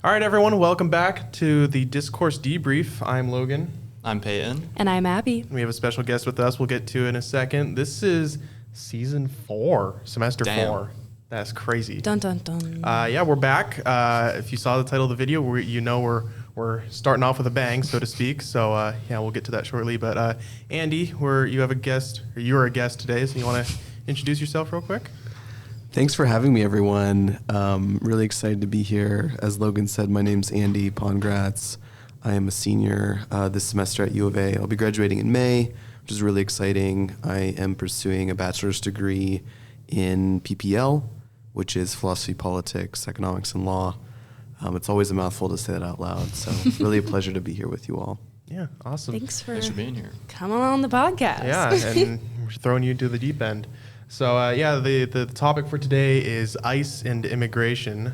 All right, everyone, welcome back to the Discourse Debrief. I'm Logan. I'm Peyton. And I'm Abby. We have a special guest with us we'll get to in a second. This is season 4, semester 4. That's crazy. Dun, dun, dun. Yeah, we're back. If you saw the title of the video, we're starting off with a bang, so to speak. So, yeah, we'll get to that shortly. But, Andy, you're a guest today, so you want to introduce yourself real quick? Thanks for having me, everyone. Really excited to be here. As Logan said, my name's Andy Pongratz. I am a senior this semester at U of A. I'll be graduating in May, which is really exciting. I am pursuing a bachelor's degree in PPL, which is philosophy, politics, economics, and law. It's always a mouthful to say that out loud, so really a pleasure to be here with you all. Yeah, awesome. Thanks for being here. coming on the podcast. Yeah, and we're throwing you to the deep end. So, yeah, the topic for today is ICE and immigration,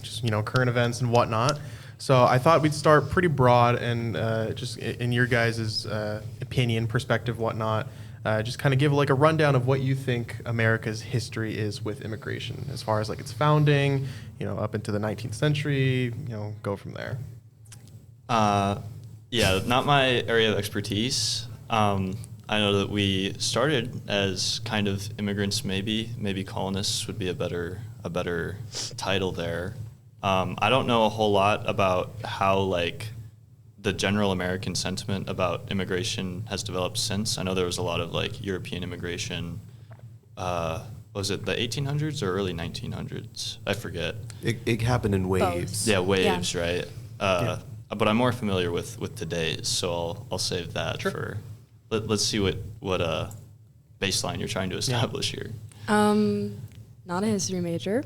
just, current events and whatnot. So I thought we'd start pretty broad and just in your guys' opinion, perspective, whatnot, just kind of give like a rundown of what you think America's history is with immigration as far as like its founding, up into the 19th century, go from there. Yeah, not my area of expertise. I know that we started as kind of immigrants, maybe colonists would be a better title there. I don't know a whole lot about how like the general American sentiment about immigration has developed since. I know there was a lot of like European immigration. Was it the 1800s or early 1900s? I forget. It happened in waves. Yeah, waves, Yeah. right? But I'm more familiar with today's, so I'll save that for. Let's see what baseline you're trying to establish here. Not a history major,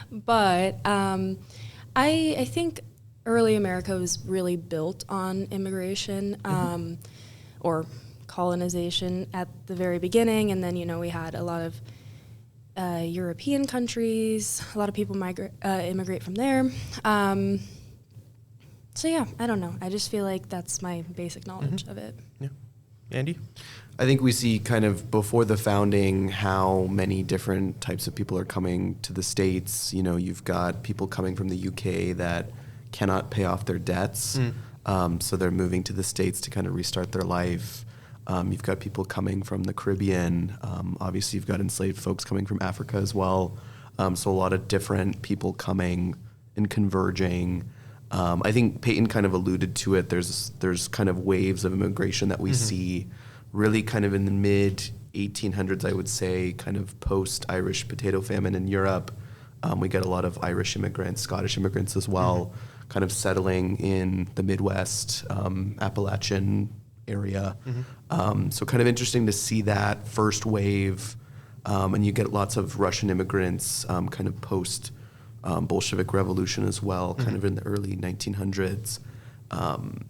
but I think early America was really built on immigration or colonization at the very beginning, and then we had a lot of European countries, a lot of people immigrate from there. So yeah, I don't know. I just feel like that's my basic knowledge of it. Yeah. Andy? I think we see kind of before the founding how many different types of people are coming to the States. You've got people coming from the UK that cannot pay off their debts, so they're moving to the States to kind of restart their life. You've got people coming from the Caribbean. Obviously, you've got enslaved folks coming from Africa as well. So a lot of different people coming and converging. I think Peyton kind of alluded to it. There's kind of waves of immigration that we see really kind of in the mid-1800s, I would say, kind of post-Irish potato famine in Europe. We get a lot of Irish immigrants, Scottish immigrants as well, kind of settling in the Midwest, Appalachian area. So kind of interesting to see that first wave. And you get lots of Russian immigrants kind of post Bolshevik Revolution as well, kind of in the early 1900s. And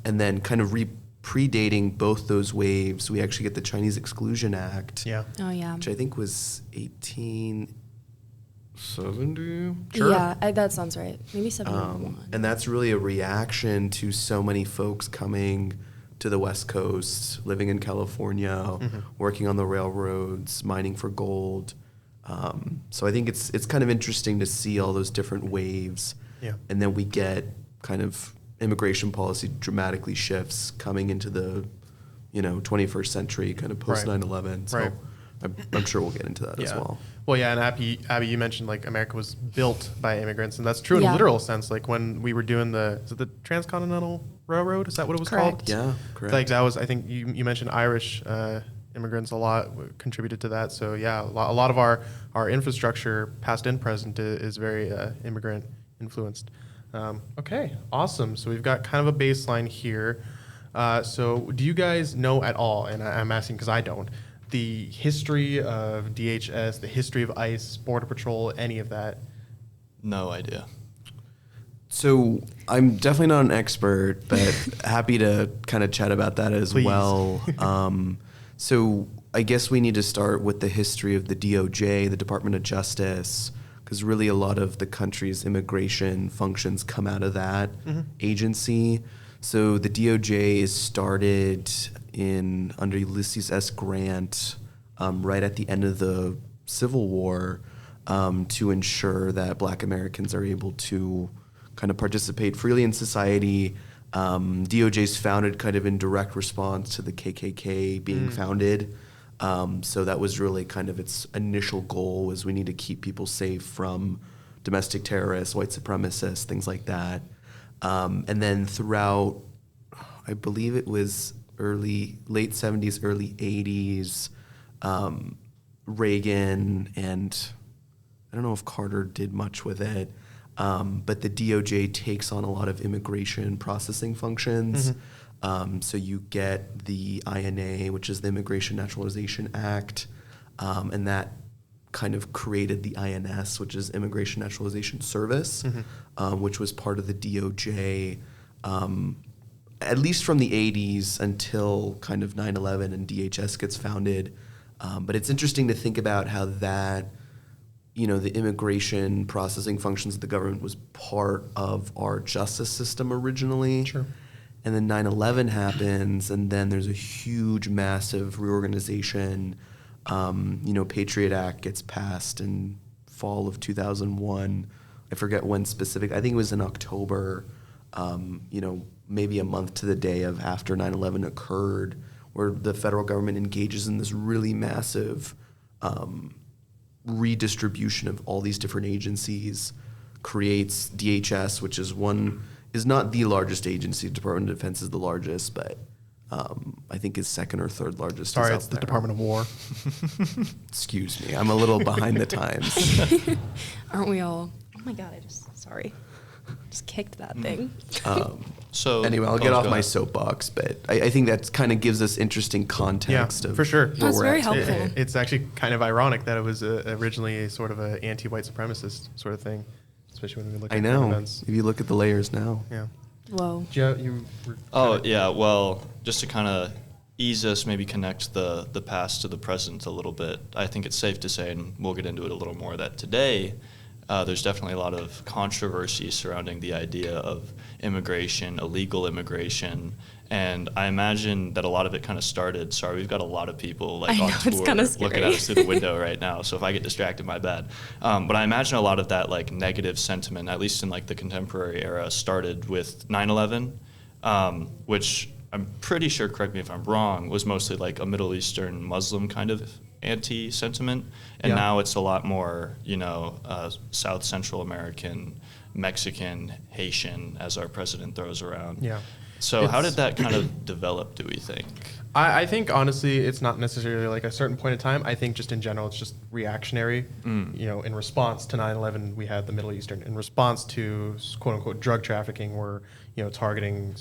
then kind of predating both those waves, we actually get the Chinese Exclusion Act. Yeah. Oh yeah. Which I think was 1870? Sure. Yeah, that sounds right. Maybe 71. And that's really a reaction to so many folks coming to the West Coast, living in California, working on the railroads, mining for gold. So I think it's kind of interesting to see all those different waves. Yeah. And then we get kind of immigration policy dramatically shifts coming into the 21st century, kind of post 9/11. So right. I'm sure we'll get into that as well. Well, yeah, and Abby, you mentioned like America was built by immigrants, and that's true in a Yeah. literal sense. Like when we were doing the Transcontinental Railroad, is that what it was Correct. called? Yeah, correct. Like that was, I think you mentioned Irish immigrants a lot contributed to that. So yeah, a lot of our infrastructure, past and present, is very immigrant influenced. Okay, awesome. So we've got kind of a baseline here. So do you guys know at all, and I'm asking because I don't, the history of DHS, the history of ICE, Border Patrol, any of that? No idea. So I'm definitely not an expert, but happy to kind of chat about that as Please. well. So I guess we need to start with the history of the DOJ, the Department of Justice, because really a lot of the country's immigration functions come out of that agency. So the DOJ is started under Ulysses S. Grant right at the end of the Civil War to ensure that Black Americans are able to kind of participate freely in society. DOJ's founded kind of in direct response to the KKK being founded. So that was really kind of its initial goal, was we need to keep people safe from domestic terrorists, white supremacists, things like that. And then throughout, I believe it was late 70s, early 80s, Reagan, and I don't know if Carter did much with it, but the DOJ takes on a lot of immigration processing functions. So you get the INA, which is the Immigration Naturalization Act, and that kind of created the INS, which is Immigration Naturalization Service, which was part of the DOJ, at least from the 80s until kind of 9/11 and DHS gets founded. But it's interesting to think about how that, the immigration processing functions of the government was part of our justice system originally. Sure. And then 9/11 happens, and then there's a huge, massive reorganization. Patriot Act gets passed in fall of 2001. I forget when specific. I think it was in October, maybe a month to the day of after 9/11 occurred, where the federal government engages in this really massive redistribution of all these different agencies, creates DHS, which is not the largest agency. Department of Defense is the largest, but I think is second or third largest. Sorry, it's the Department of War. Excuse me, I'm a little behind the times. Aren't we all? Oh my God, just kicked that thing. So Anyway, I'll get off my soapbox, but I think that kind of gives us interesting context. Yeah, of for sure. where That's we're very at helpful. today. It's actually kind of ironic that it was originally a sort of an anti-white supremacist sort of thing, especially when we look at I current know. events. If you look at the layers now. Yeah. Whoa. You were Oh, yeah. Well, just to kind of ease us, maybe connect the past to the present a little bit, I think it's safe to say, and we'll get into it a little more, that today there's definitely a lot of controversy surrounding the idea of immigration, illegal immigration. And I imagine that a lot of it kind of started. Sorry, we've got a lot of people I know, on it's tour kinda looking scary. at us through the window right now. So if I get distracted, my bad. But I imagine a lot of that negative sentiment, at least in the contemporary era, started with 9/11, which I'm pretty sure, correct me if I'm wrong, was mostly a Middle Eastern Muslim kind of anti-sentiment. And Yeah. now it's a lot more, South Central American, Mexican, Haitian, as our president throws around. Yeah. So how It's- did that kind of develop, do we think? I think honestly, it's not necessarily a certain point in time. I think just in general, it's just reactionary. In response to 9/11, we had the Middle Eastern. In response to quote unquote drug trafficking, we're targeting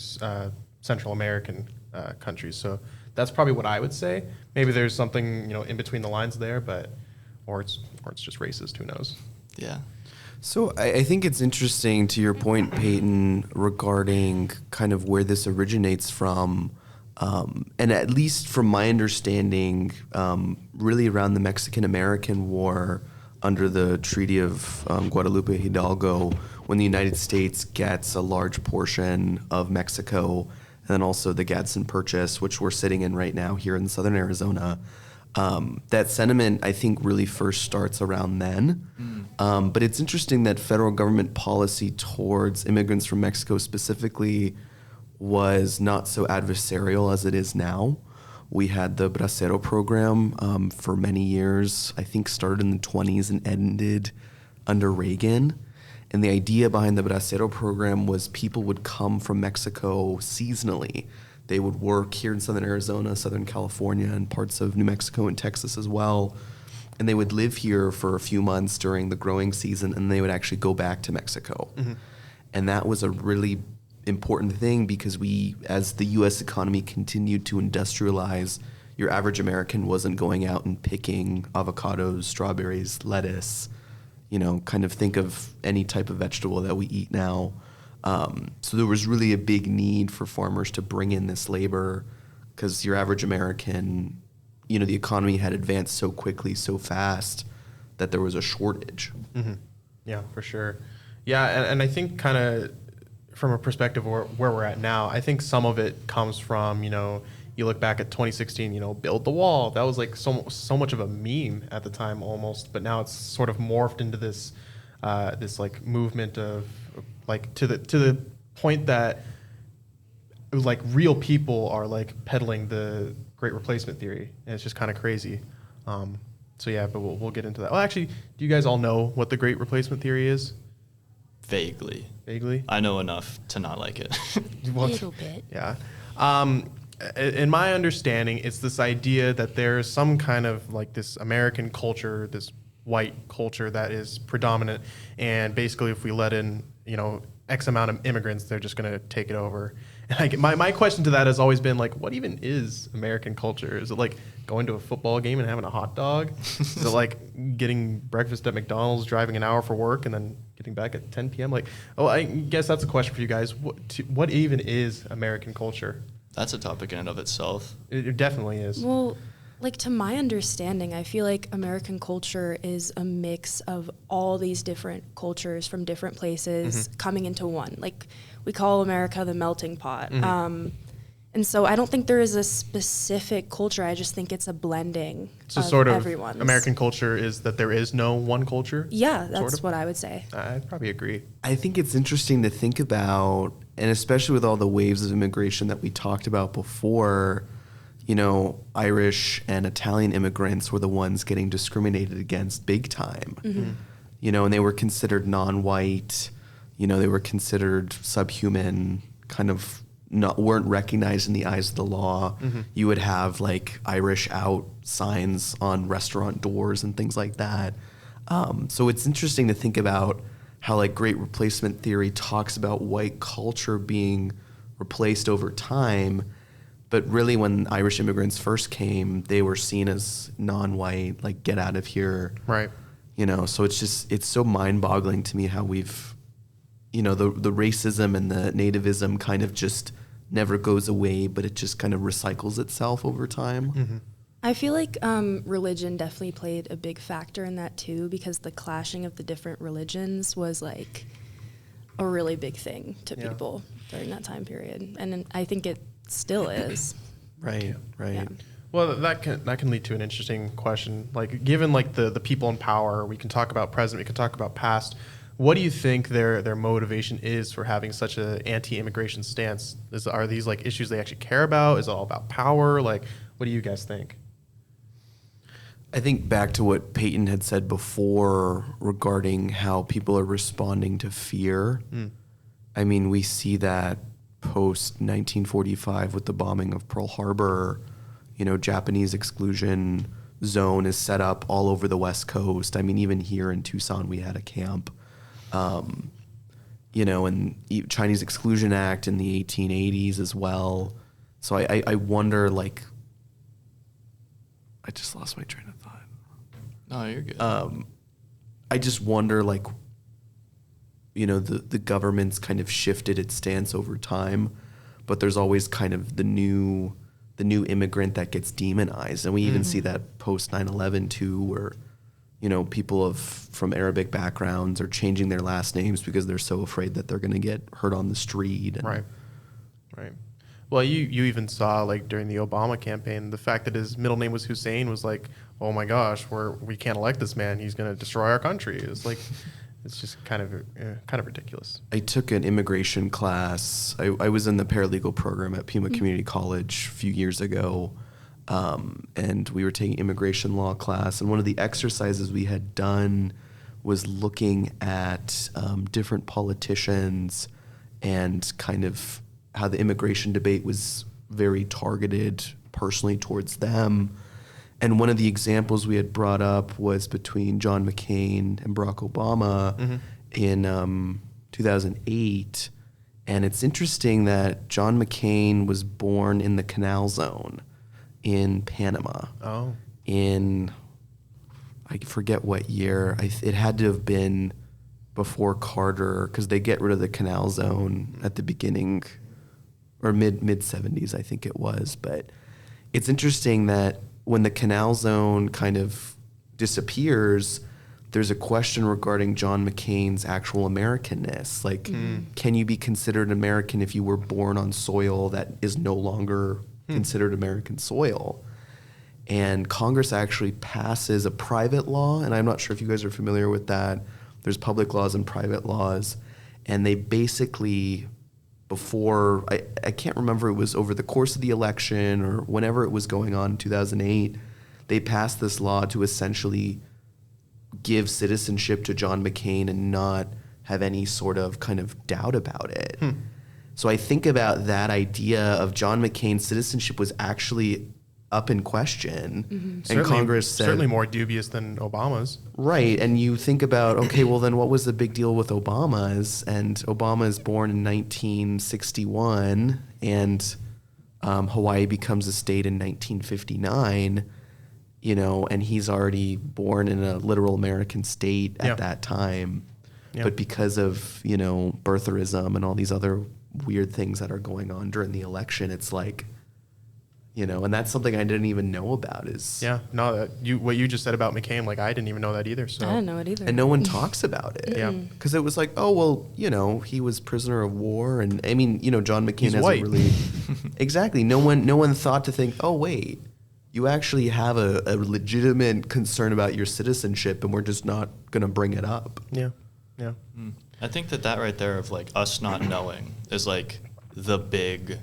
Central American countries. So that's probably what I would say. Maybe there's something in between the lines there, or it's just racist. Who knows? Yeah. So I think it's interesting, to your point, Peyton, regarding kind of where this originates from. And at least from my understanding, really around the Mexican-American War under the Treaty of Guadalupe Hidalgo, when the United States gets a large portion of Mexico, and then also the Gadsden Purchase, which we're sitting in right now here in southern Arizona. That sentiment, I think, really first starts around then. But it's interesting that federal government policy towards immigrants from Mexico specifically was not so adversarial as it is now. We had the Bracero program for many years, I think started in the 20s and ended under Reagan. And the idea behind the Bracero program was people would come from Mexico seasonally. They would work here in southern Arizona, southern California, and parts of New Mexico and Texas as well. And they would live here for a few months during the growing season, and they would actually go back to Mexico. And that was a really important thing because as the U.S. economy continued to industrialize, your average American wasn't going out and picking avocados, strawberries, lettuce, kind of think of any type of vegetable that we eat now. So there was really a big need for farmers to bring in this labor because your average American, the economy had advanced so quickly, so fast that there was a shortage. Yeah, for sure. Yeah, and I think kind of from a perspective where we're at now, I think some of it comes from, you look back at 2016, build the wall. That was so much of a meme at the time almost, but now it's sort of morphed into this movement of like to the point that like real people are like peddling the Great Replacement theory, and it's just kind of crazy. So yeah, but we'll get into that. Well, actually, do you guys all know what the Great Replacement theory is? Vaguely. Vaguely? I know enough to not like it. A little bit. Yeah. In my understanding, it's this idea that there's some kind of like this American culture, this white culture that is predominant, and basically if we let in, X amount of immigrants, they're just going to take it over. And my question to that has always been like, what even is American culture? Is it like going to a football game and having a hot dog? Is it like getting breakfast at McDonald's, driving an hour for work, and then getting back at 10 p.m.? Like, I guess that's a question for you guys. What even is American culture? That's a topic in and of itself. It definitely is. Well, like to my understanding, I feel like American culture is a mix of all these different cultures from different places coming into one. Like we call America the melting pot. And so I don't think there is a specific culture. I just think it's a blending So of sort of everyone's. American culture is that there is no one culture? Yeah, that's sort of? what I would say. I'd probably agree. I think it's interesting to think about, and especially with all the waves of immigration that we talked about before, Irish and Italian immigrants were the ones getting discriminated against big time. And they were considered non-white, they were considered subhuman, kind of weren't recognized in the eyes of the law. You would have like Irish out signs on restaurant doors and things like that. So it's interesting to think about how like Great Replacement theory talks about white culture being replaced over time. But really when Irish immigrants first came, they were seen as non-white, like get out of here. Right. So it's so mind-boggling to me how we've, the racism and the nativism kind of just never goes away, but it just kind of recycles itself over time. I feel like religion definitely played a big factor in that too, because the clashing of the different religions was like a really big thing to people during that time period. And I think it still is. Right. Yeah. Well, that can lead to an interesting question. Like, given like the people in power, we can talk about present, we can talk about past. What do you think their motivation is for having such an anti-immigration stance? Are these like issues they actually care about? Is it all about power? Like, what do you guys think? I think back to what Peyton had said before regarding how people are responding to fear. I mean, we see that post 1945 with the bombing of Pearl Harbor. Japanese exclusion zone is set up all over the West Coast. I mean, even here in Tucson, we had a camp. And Chinese Exclusion Act in the 1880s as well. So I wonder, like, I just lost my train of thought. No, you're good. I just wonder, like, the government's kind of shifted its stance over time, but there's always kind of the new immigrant that gets demonized. And we even see that post 9/11 too, where, people from Arabic backgrounds are changing their last names because they're so afraid that they're going to get hurt on the street. And Right. Well, you even saw like during the Obama campaign, the fact that his middle name was Hussein was like, oh my gosh, we can't elect this man. He's going to destroy our country. It's like, it's just kind of ridiculous. I took an immigration class. I was in the paralegal program at Pima Community College a few years ago, and we were taking immigration law class. And one of the exercises we had done was looking at different politicians and kind of how the immigration debate was very targeted personally towards them. And one of the examples we had brought up was between John McCain and Barack Obama in 2008. And it's interesting that John McCain was born in the Canal Zone in Panama. Oh. In, I forget what year. It had to have been before Carter, because they get rid of the Canal Zone at the beginning, or mid 70s, I think it was. But it's interesting that when the Canal Zone kind of disappears, there's a question regarding John McCain's actual Americanness. Like, can you be considered American if you were born on soil that is no longer considered American soil? And Congress actually passes a private law, and I'm not sure if you guys are familiar with that. There's public laws and private laws. and they basically, before, I can't remember, it was over the course of the election or whenever it was going on in 2008, they passed this law to essentially give citizenship to John McCain and not have any sort of kind of doubt about it. So I think about that idea of John McCain's citizenship was actually up in question, and Certainly, Congress said, certainly more dubious than Obama's. right. And you think about, okay, well then what was the big deal with Obama's? And Obama is born in 1961, and Hawaii becomes a state in 1959. You know, and he's already born in a literal American state at Yeah. that time. Yeah. But because of, you know, birtherism and all these other weird things that are going on during the election, it's like, you know, and that's something I didn't even know about is, Yeah, no, what you just said about McCain, like I didn't even know that either. So I didn't know it either. and no one talks about it. Yeah. Because it was like, oh, well, you know, he was prisoner of war. And I mean, you know, John McCain He's hasn't white. really, exactly. No one thought to think, oh, wait, you actually have a legitimate concern about your citizenship, and we're just not going to bring it up. yeah, yeah, I think that right there of like us not knowing is like the big,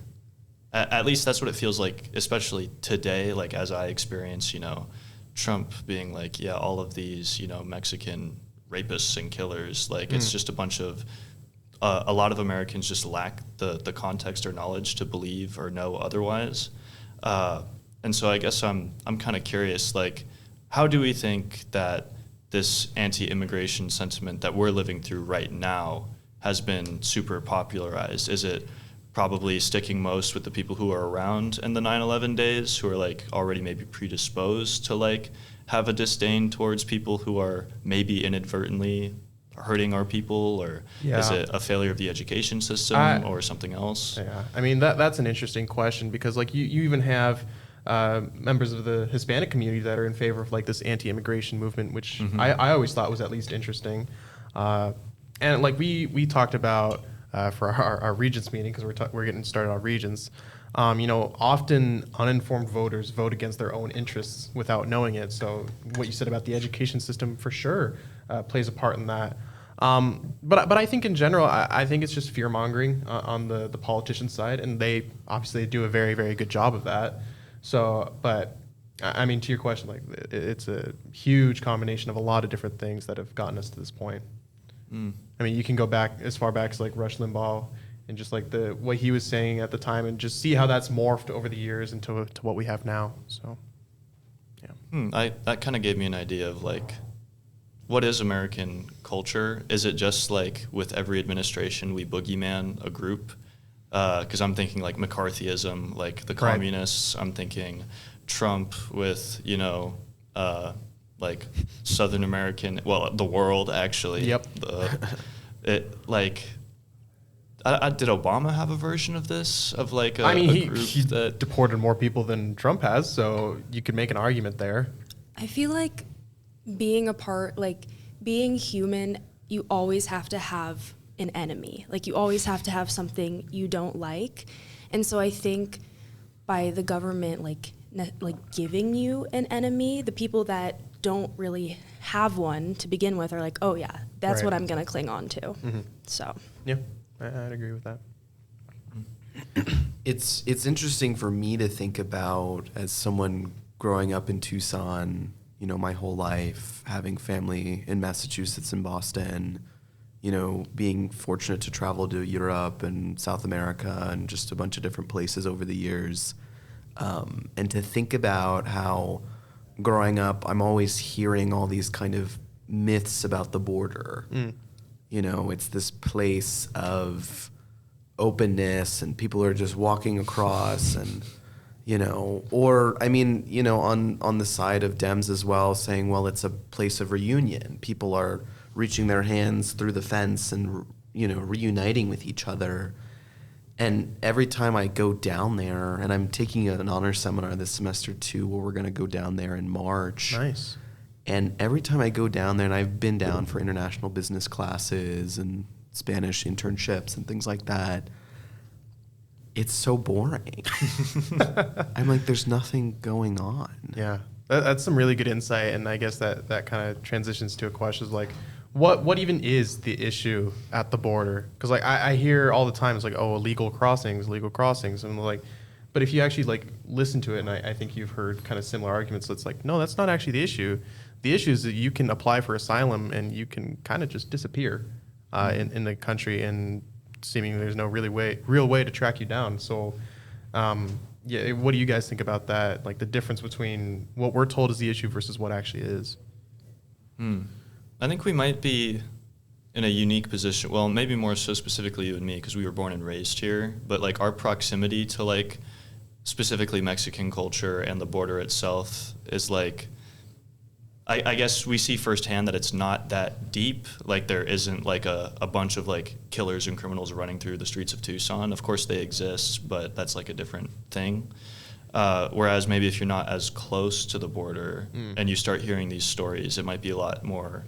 at least that's what it feels like, especially today, like as I experience, you know, Trump being like, yeah, all of these, you know, Mexican rapists and killers, like it's just a bunch of, a lot of Americans just lack the context or knowledge to believe or know otherwise. And so I guess I'm kind of curious, like, how do we think that this anti-immigration sentiment that we're living through right now has been super popularized? Is it probably sticking most with the people who are around in the 9/11 days, who are like already maybe predisposed to like have a disdain towards people who are maybe inadvertently hurting our people, or is Yeah. it a failure of the education system or something else? yeah. I mean, that's an interesting question because like you even have members of the Hispanic community that are in favor of like this anti-immigration movement, which I always thought was at least interesting. And like we talked about for our Regents meeting, because we're getting started on Regents, you know, often uninformed voters vote against their own interests without knowing it. So what you said about the education system for sure plays a part in that. But I think in general, I think it's just fear mongering on the politician side, and they obviously do a very, very good job of that. So, but I mean, to your question, like it's a huge combination of a lot of different things that have gotten us to this point. I mean, you can go back as far back as like Rush Limbaugh and just like what he was saying at the time, and just see how that's morphed over the years into to what we have now. So, yeah. That kind of gave me an idea of like, what is American culture? Is it just like with every administration we boogeyman a group? Because I'm thinking like McCarthyism, like the Right. communists. I'm thinking Trump with, you know, like Southern American, well, the world actually. Yep. Did Obama have a version of this? Of like I mean, a group he that deported more people than Trump has, so you could make an argument there. I feel like being being human, you always have to have an enemy. Like you always have to have something you don't like. And so I think by the government like giving you an enemy, the people that don't really have one to begin with are like, oh yeah, that's Right. what I'm going to cling on to. So Yeah, I'd agree with that. It's interesting for me to think about as someone growing up in Tucson, you know, my whole life, having family in Massachusetts and Boston, you know, being fortunate to travel to Europe and South America and just a bunch of different places over the years. And to think about how growing up, I'm always hearing all these kind of myths about the border. You know, it's this place of openness and people are just walking across and, you know, or, I mean, you know, on the side of Dems as well, saying, well, it's a place of reunion. People are reaching their hands through the fence and, you know, reuniting with each other. And every time I go down there, and I'm taking an honor seminar this semester too, where we're going to go down there in March. Nice. And every time I go down there, and I've been down for international business classes and Spanish internships and things like that, it's so boring. I'm like, there's nothing going on. Yeah, that's some really good insight, and I guess that kind of transitions to a question: is like, what even is the issue at the border? Because like I hear all the time, it's like, oh, illegal crossings, and like, but if you actually like listen to it, and I think you've heard kind of similar arguments, it's like, no, that's not actually the issue. The issue is that you can apply for asylum and you can kind of just disappear in the country, and seemingly there's no real way to track you down. So, yeah, what do you guys think about that? Like the difference between what we're told is the issue versus what actually is. I think we might be in a unique position. Well, maybe more so specifically you and me, because we were born and raised here. But like our proximity to like specifically Mexican culture and the border itself is like, I guess we see firsthand that it's not that deep. Like there isn't like a bunch of like killers and criminals running through the streets of Tucson. Of course they exist, but that's like a different thing. Whereas maybe if you're not as close to the border and you start hearing these stories, it might be a lot more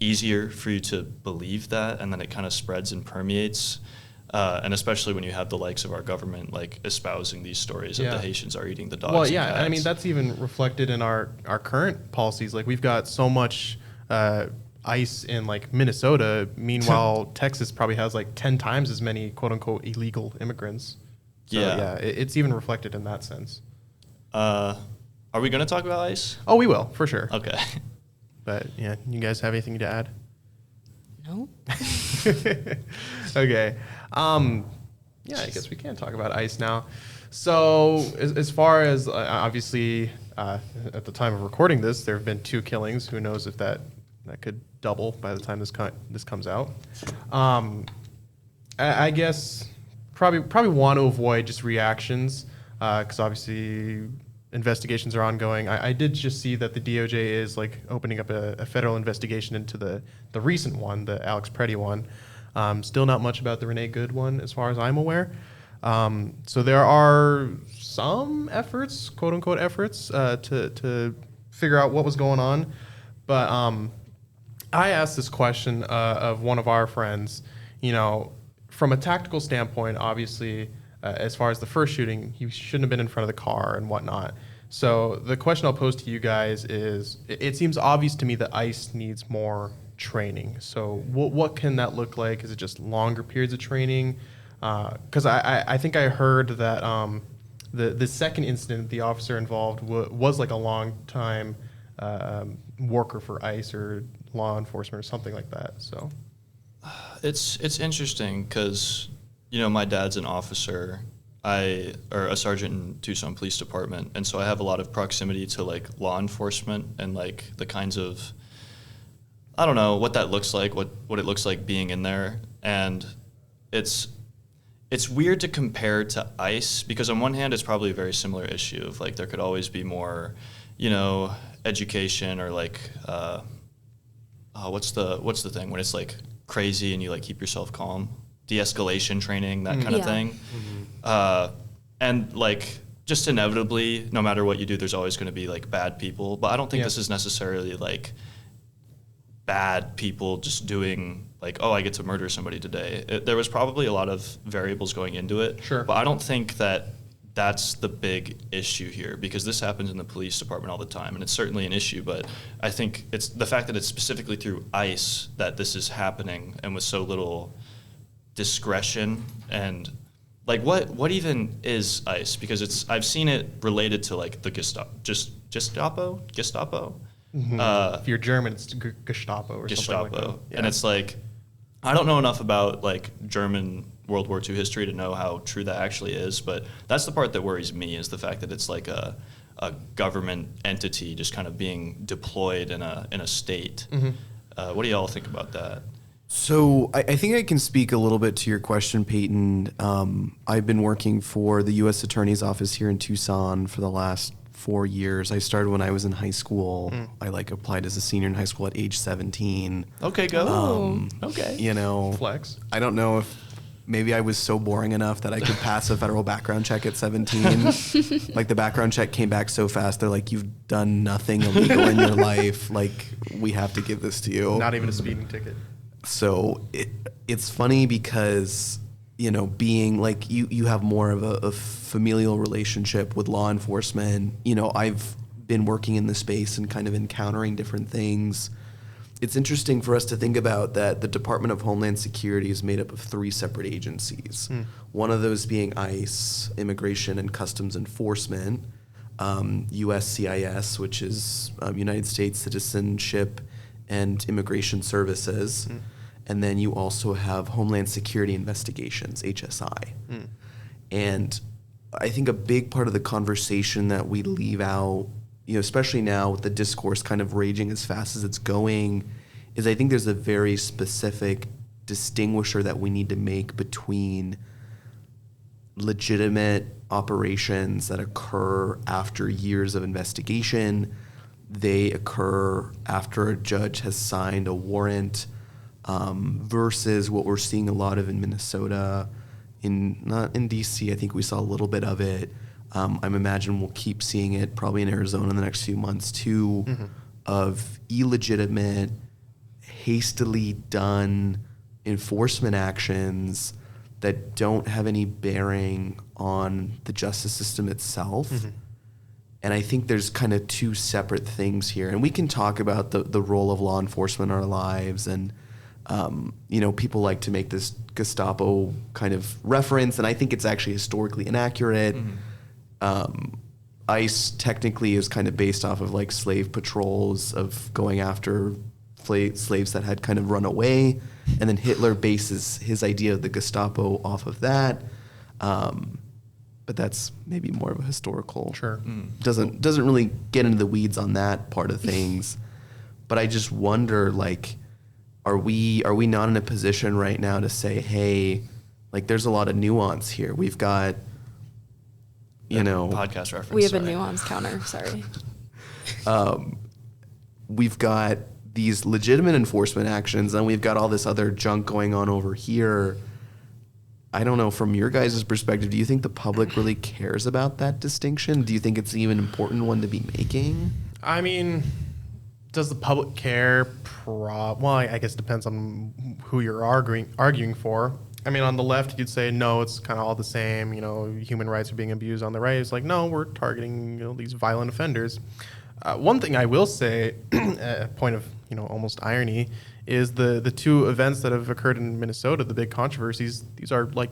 easier for you to believe that, and then it kind of spreads and permeates. And especially when you have the likes of our government like espousing these stories that the Haitians are eating the dogs. Well, and yeah, cats. I mean that's even reflected in our current policies. Like we've got so much ICE in like Minnesota. Meanwhile, Texas probably has like 10 times as many quote unquote illegal immigrants. So, yeah, it's even reflected in that sense. Are we going to talk about ICE? Oh, we will for sure. Okay. But yeah, you guys have anything to add? No. Okay. Yeah, I guess we can talk about ICE now. So as far as obviously at the time of recording this, there have been 2 killings. Who knows if that could double by the time this comes out. I guess probably want to avoid just reactions because obviously investigations are ongoing. I did just see that the DOJ is like opening up a federal investigation into the recent one, the Alex Preddy one. Still not much about the Renee Good one as far as I'm aware. So there are some efforts, quote unquote efforts, to figure out what was going on. But I asked this question of one of our friends, from a tactical standpoint, obviously, as far as the first shooting, he shouldn't have been in front of the car and whatnot. So the question I'll pose to you guys is, it seems obvious to me that ICE needs more training. So what can that look like? Is it just longer periods of training? Because I think I heard that the second incident, the officer involved was like a long time worker for ICE or law enforcement or something like that. So it's interesting because my dad's an officer. Or a sergeant in Tucson Police Department, and so I have a lot of proximity to like law enforcement and like the kinds of, I don't know what that looks like, what it looks like being in there, and it's weird to compare to ICE because on one hand it's probably a very similar issue of like there could always be more, education or like what's the thing when it's like crazy and you like keep yourself calm. De-escalation training, that kind of thing. And like just inevitably, no matter what you do, there's always going to be like bad people. But I don't think this is necessarily like bad people just doing like, oh, I get to murder somebody today. There was probably a lot of variables going into it. Sure. But I don't think that that's the big issue here because this happens in the police department all the time. And it's certainly an issue, but I think it's the fact that it's specifically through ICE that this is happening and with so little discretion. And like what even is ICE? Because I've seen it related to like the Gestapo. if you're German, it's Gestapo or something like that. Yeah. And it's like I don't know enough about like German World War II history to know how true that actually is, but that's the part that worries me is the fact that it's like a government entity just kind of being deployed in a state. What do y'all think about that? So I think I can speak a little bit to your question, Peyton. I've been working for the U.S. Attorney's Office here in Tucson for the last 4 years. I started when I was in high school. I applied as a senior in high school at age 17. Okay, go. Okay. Flex. I don't know if maybe I was so boring enough that I could pass a federal background check at 17. Like the background check came back so fast. They're like, you've done nothing illegal in your life. Like we have to give this to you. Not even a speeding ticket. So it's funny because, being like you have more of a familial relationship with law enforcement. I've been working in the space and kind of encountering different things. it's interesting for us to think about that the Department of Homeland Security is made up of 3 separate agencies. One of those being ICE, Immigration and Customs Enforcement, USCIS, which is United States Citizenship and Immigration Services. And then you also have Homeland Security Investigations, HSI. And I think a big part of the conversation that we leave out, especially now with the discourse kind of raging as fast as it's going, is I think there's a very specific distinguisher that we need to make between legitimate operations that occur after years of investigation. They occur after a judge has signed a warrant, versus what we're seeing a lot of in Minnesota, not in DC. I think we saw a little bit of it. I imagine we'll keep seeing it probably in Arizona in the next few months too, of illegitimate, hastily done enforcement actions that don't have any bearing on the justice system itself. And I think there's kind of 2 separate things here. And we can talk about the role of law enforcement in our lives. And, people like to make this Gestapo kind of reference. And I think it's actually historically inaccurate. ICE technically is kind of based off of like slave patrols of going after slaves that had kind of run away. And then Hitler bases his idea of the Gestapo off of that. But that's maybe more of a historical. Sure. Doesn't really get into the weeds on that part of things. But I just wonder, like, are we not in a position right now to say, hey, like, there's a lot of nuance here. We've got, podcast reference. We have sorry. a nuance counter. Sorry. We've got these legitimate enforcement actions, and we've got all this other junk going on over here. I don't know, from your guys' perspective, do you think the public really cares about that distinction? Do you think it's even an important one to be making? I mean, does the public care? Well, I guess it depends on who you're arguing for. I mean, on the left, you'd say, no, it's kind of all the same. Human rights are being abused. On the right, it's like, no, we're targeting these violent offenders. One thing I will say, a point of almost irony, is the 2 events that have occurred in Minnesota, the big controversies. These are like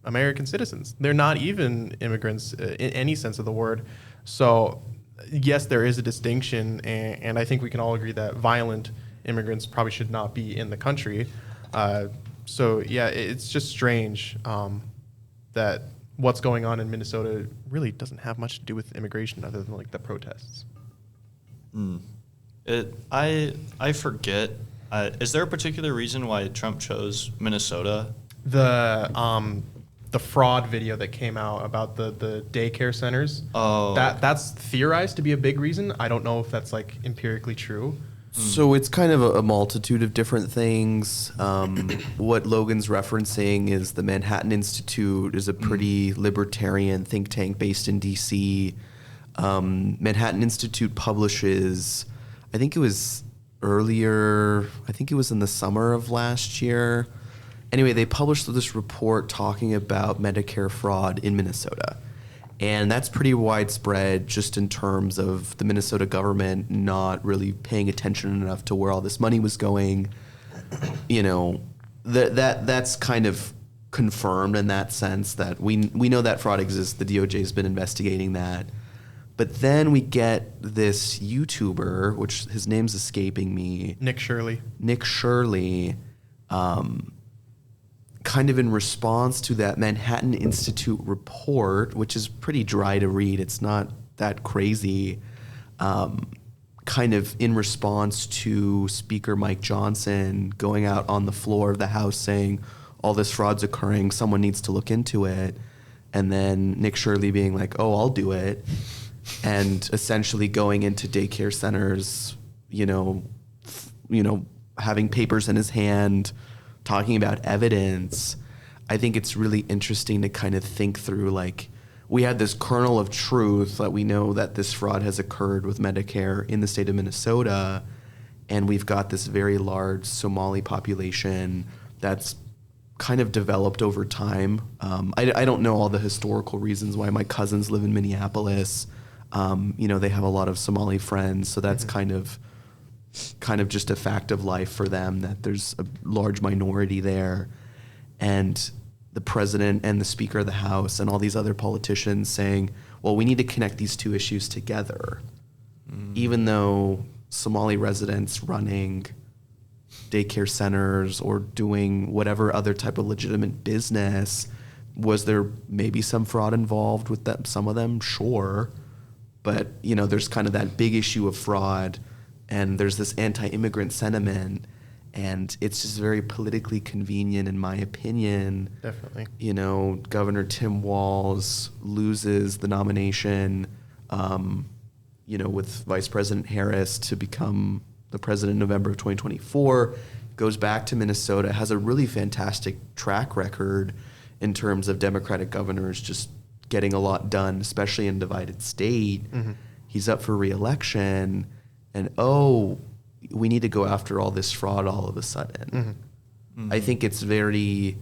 American citizens. They're not even immigrants in any sense of the word. So yes, there is a distinction, and I think we can all agree that violent immigrants probably should not be in the country. So yeah, it's just strange that what's going on in Minnesota really doesn't have much to do with immigration other than like the protests. I forget. Is there a particular reason why Trump chose Minnesota? The fraud video that came out about the daycare centers. Oh, that's theorized to be a big reason. I don't know if that's like empirically true. So it's kind of a multitude of different things. What Logan's referencing is the Manhattan Institute is a pretty libertarian think tank based in DC. Manhattan Institute publishes, I think it was in the summer of last year. Anyway, they published this report talking about Medicare fraud in Minnesota. And that's pretty widespread just in terms of the Minnesota government not really paying attention enough to where all this money was going. That's kind of confirmed in that sense that we know that fraud exists. The DOJ has been investigating that. But then we get this YouTuber, which his name's escaping me. Nick Shirley. Kind of in response to that Manhattan Institute report, which is pretty dry to read. It's not that crazy. Kind of in response to Speaker Mike Johnson going out on the floor of the House saying, all this fraud's occurring, someone needs to look into it. And then Nick Shirley being like, oh, I'll do it. And essentially going into daycare centers, having papers in his hand, talking about evidence. I think it's really interesting to kind of think through, like, we had this kernel of truth that we know that this fraud has occurred with Medicare in the state of Minnesota, and we've got this very large Somali population that's kind of developed over time. I don't know all the historical reasons why my cousins live in Minneapolis. They have a lot of Somali friends, so that's kind of kind of just a fact of life for them that there's a large minority there. And the president and the Speaker of the House and all these other politicians saying, well, we need to connect these two issues together. Even though Somali residents running daycare centers or doing whatever other type of legitimate business, was there maybe some fraud involved with them? Some of them, sure. But, you know, there's kind of that big issue of fraud, and there's this anti-immigrant sentiment, and it's just very politically convenient, in my opinion. Definitely. You know, Governor Tim Walz loses the nomination, you know, with Vice President Harris to become the president in November of 2024, goes back to Minnesota, has a really fantastic track record in terms of Democratic governors just getting a lot done, especially in a divided state. He's up for re-election, and we need to go after all this fraud all of a sudden. I think it's very,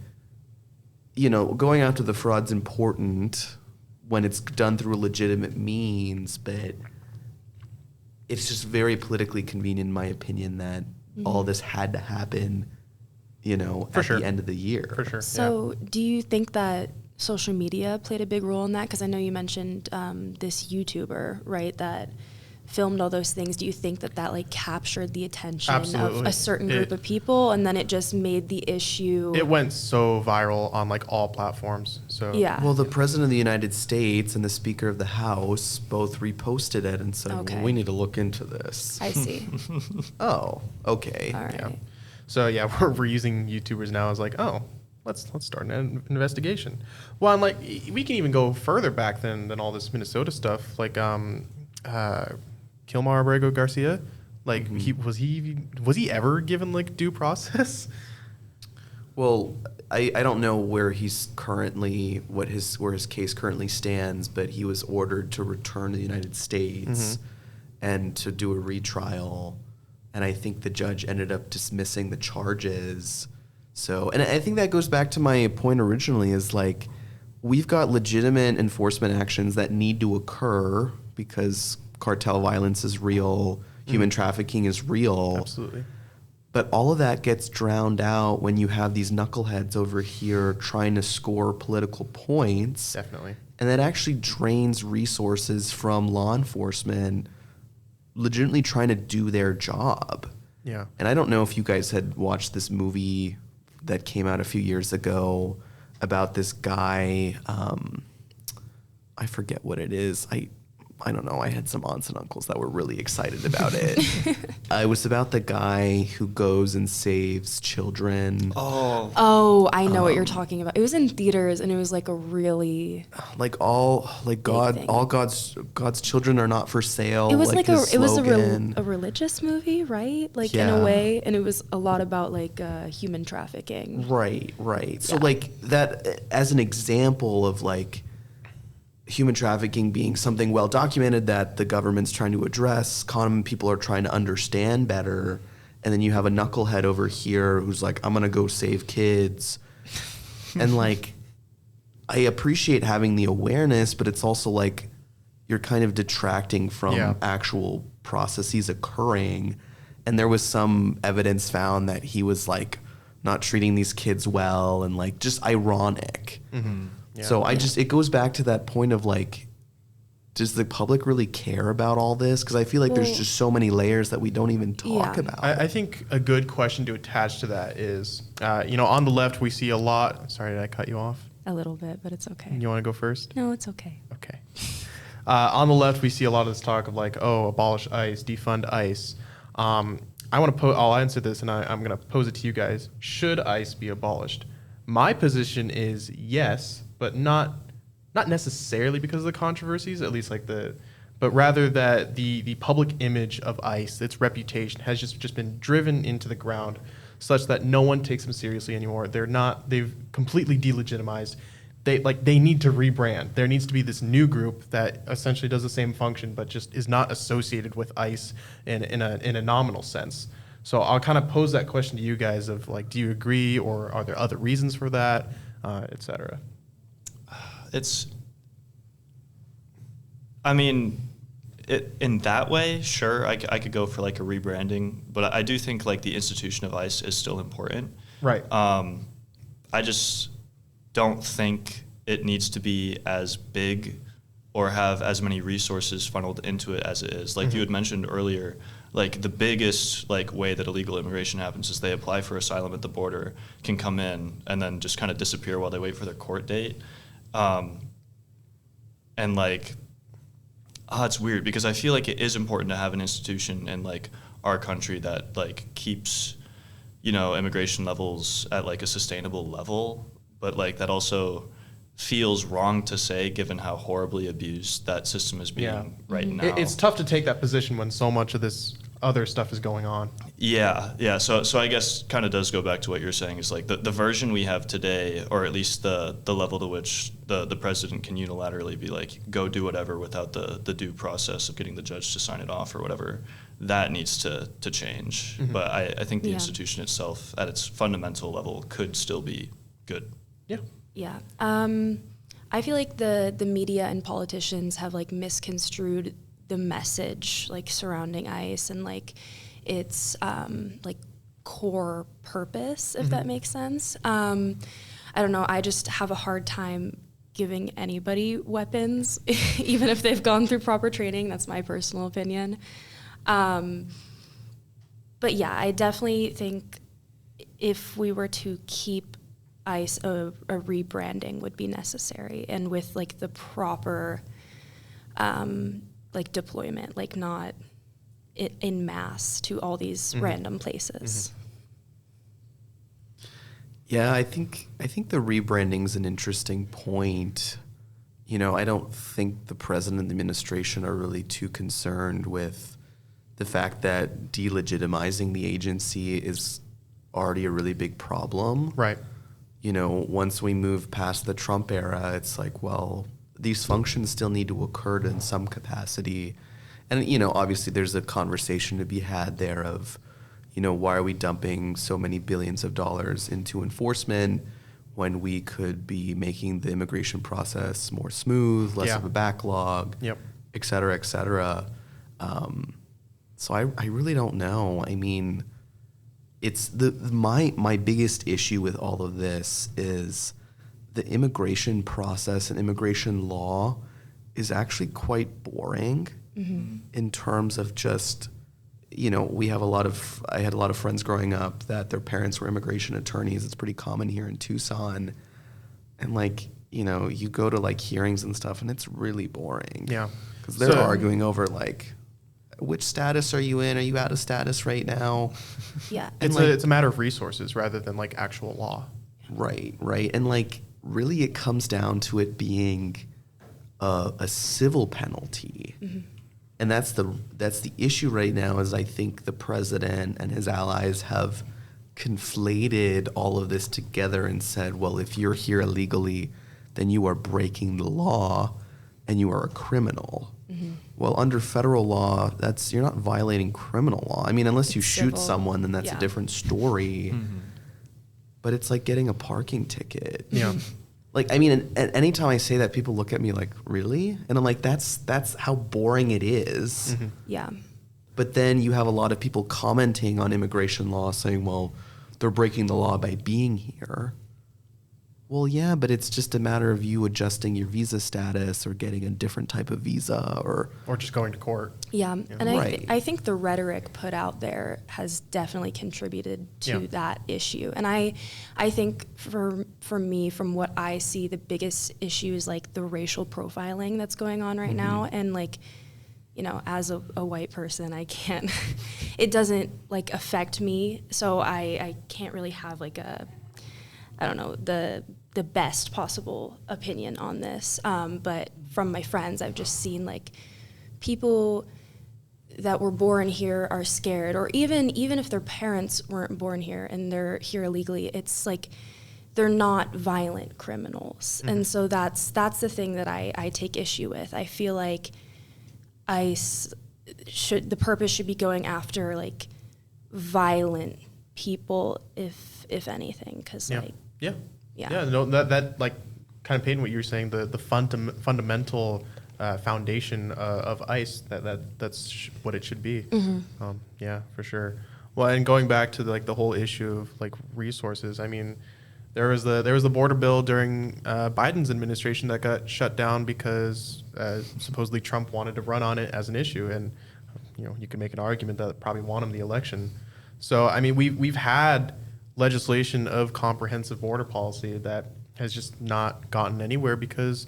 you know, going after the fraud's important when it's done through legitimate means, but it's just very politically convenient, in my opinion, that all this had to happen, you know, at the end of the year. For sure. So do you think that social media played a big role in that? Because I know you mentioned this YouTuber, right, that filmed all those things. Do you think that like captured the attention Absolutely. of a certain group of people, and then it just made the issue? It went so viral on like all platforms. So Yeah. Well, the President of the United States and the Speaker of the House both reposted it and said, Okay. well, we need to look into this. I see. Oh, okay. All right. Yeah. So yeah, we're using YouTubers now as like, oh, let's start an investigation. Well, and like we can even go further back than all this Minnesota stuff. Like Kilmar Abrego Garcia, like was he ever given like due process? Well, I don't know where he's currently, where his case currently stands, but he was ordered to return to the United States and to do a retrial. And I think the judge ended up dismissing the charges. So, and I think that goes back to my point originally, is like, we've got legitimate enforcement actions that need to occur because cartel violence is real, human trafficking is real. Absolutely. But all of that gets drowned out when you have these knuckleheads over here trying to score political points. Definitely. And that actually drains resources from law enforcement legitimately trying to do their job. Yeah. And I don't know if you guys had watched this movie that came out a few years ago about this guy. I forget what it is. I don't know. I had some aunts and uncles that were really excited about it. It was about the guy who goes and saves children. Oh, I know what you're talking about. It was in theaters, and it was like a really Like God, thing. all God's children are not for sale. It was like his it was slogan. a religious movie, right? Like in Yeah. a way, and it was a lot about like human trafficking. Right. So Yeah. like that as an example of like human trafficking being something well documented that the government's trying to address, common people are trying to understand better, and then you have a knucklehead over here who's like, I'm gonna go save kids. And like, I appreciate having the awareness, but it's also like you're kind of detracting from actual processes occurring. And there was some evidence found that he was like not treating these kids well and like just ironic. Yeah. So it goes back to that point of like, does the public really care about all this? Because I feel like there's just so many layers that we don't even talk about. I think a good question to attach to that is, on the left we see a lot. Sorry, did I cut you off? A little bit, but it's okay. You want to go first? No, it's okay. Okay. On the left we see a lot of this talk of like, oh, abolish ICE, defund ICE. I'll answer this, and I'm going to pose it to you guys. Should ICE be abolished? My position is yes, but not necessarily because of the controversies, at least but rather that the public image of ICE, its reputation, has just been driven into the ground, such that no one takes them seriously anymore. They've completely delegitimized. They need to rebrand. There needs to be this new group that essentially does the same function, but just is not associated with ICE in a nominal sense. So I'll kind of pose that question to you guys of like, do you agree, or are there other reasons for that, et cetera? in that way, sure, I could go for like a rebranding, but I do think like the institution of ICE is still important. Right. I just don't think it needs to be as big or have as many resources funneled into it as it is. Like you had mentioned earlier, like the biggest like way that illegal immigration happens is they apply for asylum at the border, can come in, and then just kind of disappear while they wait for their court date. And like, it's weird because I feel like it is important to have an institution in like our country that like keeps, immigration levels at like a sustainable level, but like that also feels wrong to say given how horribly abused that system is being right now. It's tough to take that position when so much of this other stuff is going on. Yeah. So I guess kind of does go back to what you're saying is like the version we have today, or at least the level to which the president can unilaterally be like, go do whatever without the due process of getting the judge to sign it off or whatever, that needs to change. But I think the institution itself at its fundamental level could still be good. Yeah. Yeah. I feel like the media and politicians have like misconstrued the message like surrounding ICE and like its like core purpose, if that makes sense. I don't know. I just have a hard time giving anybody weapons, even if they've gone through proper training. That's my personal opinion. But yeah, I definitely think if we were to keep ICE, a rebranding would be necessary, and with like the proper like deployment, like not in mass to all these random places. Yeah, I think the rebranding's an interesting point. I don't think the president and the administration are really too concerned with the fact that delegitimizing the agency is already a really big problem. Right. Once we move past the Trump era, it's like, well, these functions still need to occur in some capacity. And, obviously there's a conversation to be had there of, why are we dumping so many billions of dollars into enforcement when we could be making the immigration process more smooth, less of a backlog, et cetera, et cetera. So I really don't know. I mean, it's my biggest issue with all of this is the immigration process and immigration law is actually quite boring in terms of just, I had a lot of friends growing up that their parents were immigration attorneys. It's pretty common here in Tucson. And like, you go to like hearings and stuff and it's really boring. Yeah. Because they're arguing over like, which status are you in? Are you out of status right now? Yeah. It's a matter of resources rather than like actual law. Right. And like really it comes down to it being a civil penalty. And that's the issue right now is I think the president and his allies have conflated all of this together and said, well, if you're here illegally, then you are breaking the law and you are a criminal. Well, under federal law, you're not violating criminal law. I mean, unless you shoot someone, then that's a different story. But it's like getting a parking ticket. Yeah. Like, I mean, anytime I say that, people look at me like, really? And I'm like, that's how boring it is. Yeah. But then you have a lot of people commenting on immigration law saying, well, they're breaking the law by being here. Well, yeah, but it's just a matter of you adjusting your visa status or getting a different type of visa or just going to court. Yeah, and Right. I think the rhetoric put out there has definitely contributed to that issue. And I think for me, from what I see, the biggest issue is like the racial profiling that's going on right now. And like, as a white person, I can't, it doesn't like affect me. So I can't really have like the best possible opinion on this. But from my friends, I've just seen like people that were born here are scared, or even if their parents weren't born here and they're here illegally, it's like they're not violent criminals. And so that's the thing that I take issue with. I feel like the purpose should be going after like violent people, if anything, because No, that like kind of painting what you were saying, the fundamental foundation of ICE. That's what it should be. Yeah, for sure. Well, and going back to the whole issue of like resources, I mean, there was the border bill during Biden's administration that got shut down because supposedly Trump wanted to run on it as an issue, and you can make an argument that probably won him the election. So I mean, we've had legislation of comprehensive border policy that has just not gotten anywhere because,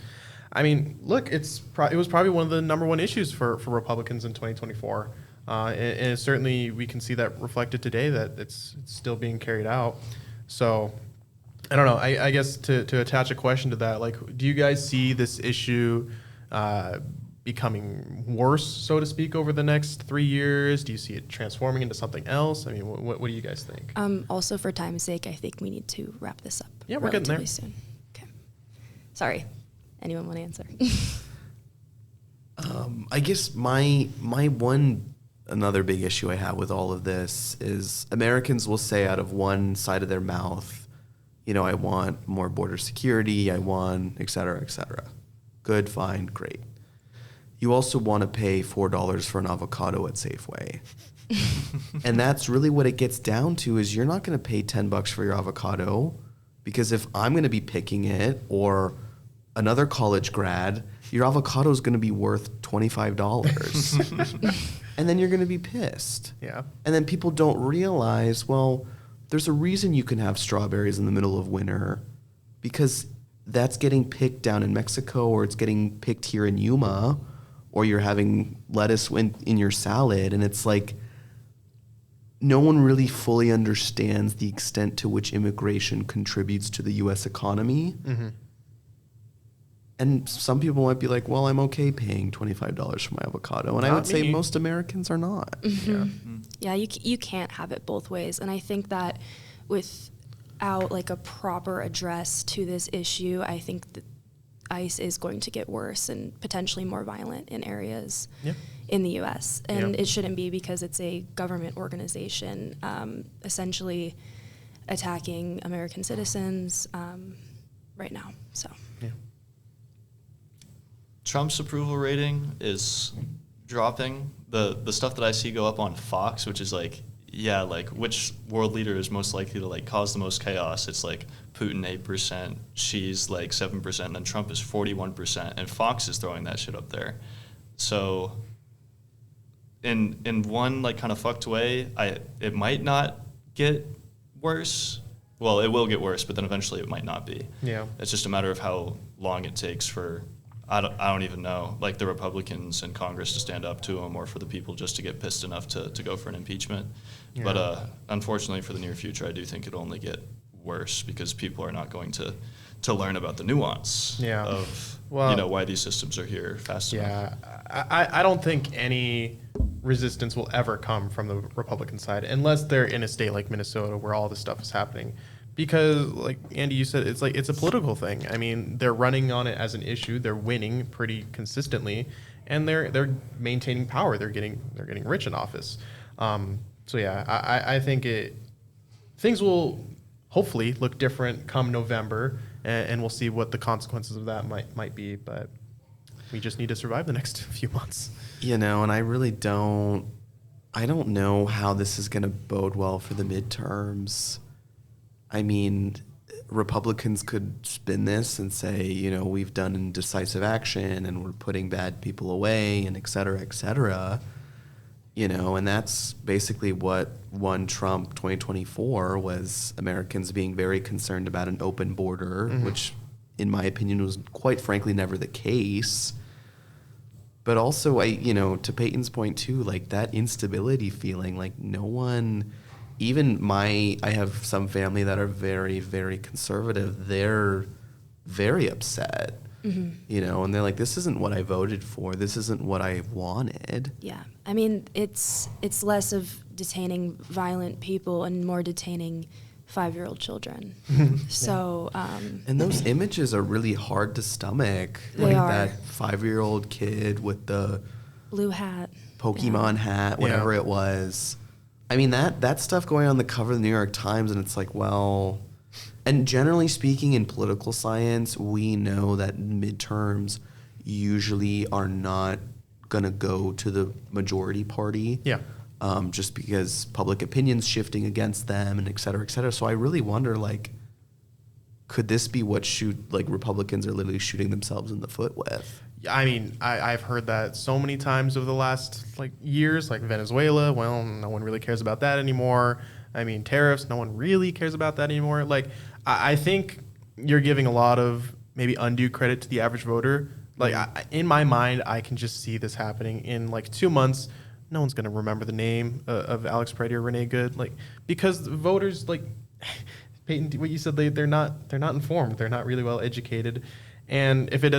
I mean, look, it was probably one of the number one issues for Republicans in 2024. And certainly we can see that reflected today that it's still being carried out. So I don't know. I guess to attach a question to that, like, do you guys see this issue becoming worse, so to speak, over the next 3 years? Do you see it transforming into something else? I mean, what do you guys think? Also, for time's sake, I think we need to wrap this up. Yeah, we're getting there. Relatively soon. Okay. Sorry. Anyone want to answer? I guess another big issue I have with all of this is Americans will say out of one side of their mouth, I want more border security, I want et cetera, et cetera. Good, fine, great. You also want to pay $4 for an avocado at Safeway. And that's really what it gets down to is you're not going to pay $10 for your avocado because if I'm going to be picking it or another college grad, your avocado is going to be worth $25. And then you're going to be pissed. Yeah. And then people don't realize, well, there's a reason you can have strawberries in the middle of winter because that's getting picked down in Mexico or it's getting picked here in Yuma or you're having lettuce in your salad. And it's like no one really fully understands the extent to which immigration contributes to the U.S. economy. Mm-hmm. And some people might be like, well, I'm okay paying $25 for my avocado. And I would say most Americans are not. Mm-hmm. Yeah, you can't have it both ways. And I think that without like a proper address to this issue, I think that ICE is going to get worse and potentially more violent in areas in the U.S. And it shouldn't be because it's a government organization essentially attacking American citizens right now. So. Yeah. Trump's approval rating is dropping. The stuff that I see go up on Fox, which is like which world leader is most likely to cause the most chaos? It's like Putin 8%, Xi's 7%, and then Trump is 41%, and Fox is throwing that shit up there. So in one kind of fucked way, it might not get worse. Well, it will get worse, but then eventually it might not be. Yeah. It's just a matter of how long it takes for I don't even know, the Republicans in Congress to stand up to him or for the people just to get pissed enough to go for an impeachment. Yeah. But unfortunately for the near future, I do think it'll only get worse because people are not going to learn about the nuance of why these systems are here fast enough. Yeah, I don't think any resistance will ever come from the Republican side unless they're in a state like Minnesota where all this stuff is happening. Because, like Andy, you said, it's a political thing. I mean, they're running on it as an issue. They're winning pretty consistently, and they're maintaining power. They're getting rich in office. So yeah, I think things will hopefully look different come November, and we'll see what the consequences of that might be. But we just need to survive the next few months. And I really don't know how this is going to bode well for the midterms. I mean, Republicans could spin this and say, we've done decisive action and we're putting bad people away and et cetera, and that's basically what won Trump 2024 was Americans being very concerned about an open border, which in my opinion was quite frankly never the case. But also, to Peyton's point too, that instability feeling, no one... Even I have some family that are very, very conservative. They're very upset, and they're like, this isn't what I voted for. This isn't what I wanted. Yeah. I mean, it's less of detaining violent people and more detaining 5-year-old children. So. And those images are really hard to stomach. They are. That 5-year-old kid with the blue hat, Pokemon hat, whatever it was. I mean, that stuff going on the cover of the New York Times, and it's like, well, and generally speaking in political science, we know that midterms, usually are not going to go to the majority party. Yeah. Just because public opinion's shifting against them and et cetera, et cetera. So I really wonder, like, could this be what Republicans are literally shooting themselves in the foot with? I mean, I've heard that so many times over the last years, like Venezuela. Well, no one really cares about that anymore. I mean, tariffs, no one really cares about that anymore. Like, I think you're giving a lot of maybe undue credit to the average voter. Like, in my mind, I can just see this happening in 2 months. No one's going to remember the name of Alex Peretti or Renee Good, because the voters, Peyton, what you said, they're not informed. They're not really well educated. And if it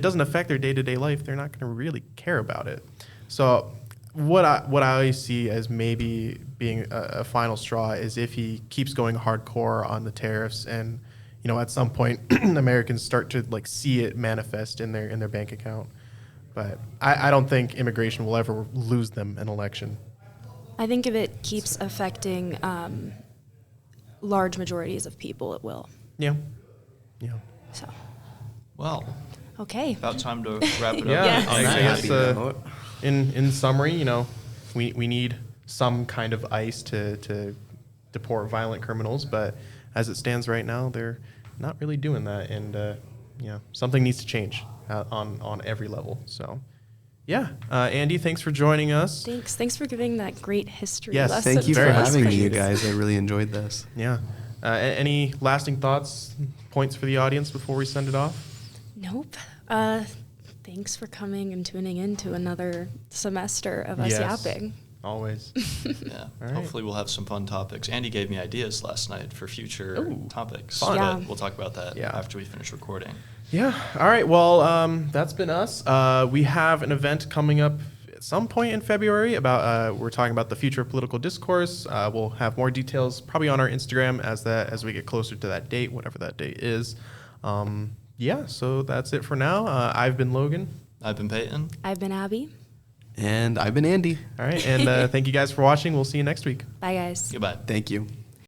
doesn't affect their day-to-day life, they're not going to really care about it. So what I see as maybe being a final straw is if he keeps going hardcore on the tariffs, and at some point Americans start to see it manifest in their bank account. But I don't think immigration will ever lose them an election. I think if it keeps affecting large majorities of people, it will. Yeah. So. Well, Okay. about time to wrap it up. Yeah. Yes. On I that guess, happy note. in summary, we need some kind of ICE to deport violent criminals, but as it stands right now, they're not really doing that, and something needs to change on every level. So, yeah, Andy, thanks for joining us. Thanks for giving that great history Yes, lesson. Thank you for Very much having me, you appreciated. guys. I really enjoyed this. Yeah, any lasting thoughts, points for the audience before we send it off? Nope. Thanks for coming and tuning in to another semester of us Yes. yapping. Always. Yeah. All right. Hopefully we'll have some fun topics. Andy gave me ideas last night for future Ooh, topics. fun. Yeah. But we'll talk about that Yeah. after we finish recording. Yeah. All right. Well, that's been us. We have an event coming up at some point in February about we're talking about the future of political discourse. We'll have more details probably on our Instagram as we get closer to that date, whatever that date is. Yeah. So that's it for now. I've been Logan. I've been Peyton. I've been Abby. And I've been Andy. All right. And thank you guys for watching. We'll see you next week. Bye, guys. Goodbye. Thank you.